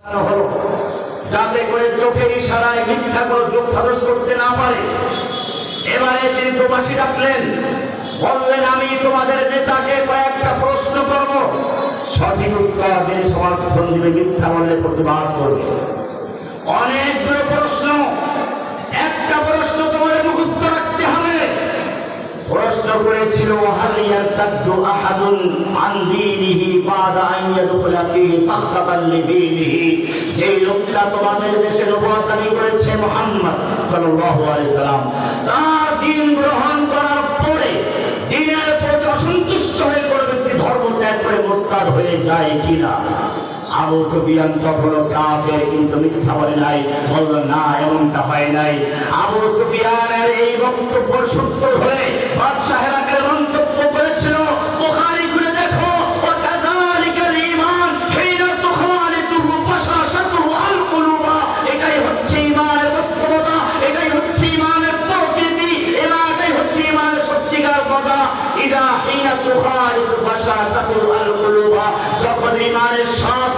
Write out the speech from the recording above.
হলো যাতে করে চোখের ইশারায় মিথ্যা কোনো যোগ সাদস করতে না পারে। এবারে তিনি প্রবাসী ডাকলেন, বললেন আমি তোমাদের নেতাকে কয়েকটা প্রশ্ন করব, সঠিক উত্তর দিয়ে সমর্থন দিবে, মিথ্যা বললে প্রতিবাদ করবে। অনেকগুলো প্রশ্ন, একটা প্রশ্ন তোমাদের মুখস্থ রাখতে হবে। প্রশ্ন করেছিল হাল ইয়ারতাদু আহাদুন আন দীনিহি বাদা আন ইয়াদখুলা ফীহি সাখতাতান লিদীনিহি, যেই লোকটা তোমাদের দেশে নবুয়ত দাবি করেছে মুহাম্মদ সাল্লাল্লাহু আলাইহি সাল্লাম, তার দ্বীন গ্রহণ করার পরে দ্বীনের প্রতি অসন্তুষ্ট হয়ে কোনো ব্যক্তি ধর্ম ত্যাগ করে মুরতাদ হয়ে যায় কিনা। আবু সুফিয়ান তখনও কাফের, কিন্তু মিথ্যা বলে নাই, বলল না এমনটা হয় নাই। আবু সুফিয়ানের এই বক্তব্য সূত্র ধরে বাদশাহ হেরাকের মন্তব্য করেছিল, বুখারী খুলে দেখো, ওয়াকাযালিকাল ঈমান হিনা তুখালিতুহু বাশাশাতুহু আল কুলুবা, এটাই হচ্ছে ঈমানের বাস্তবতা, এটাই হচ্ছে ঈমানের প্রকৃতি, এটাই হচ্ছে ঈমানের সত্যিকার কথা। ইদা হিনা তুখালিতু বাশাশাতুহু আল কুলুবা, যখন ঈমানের সাথে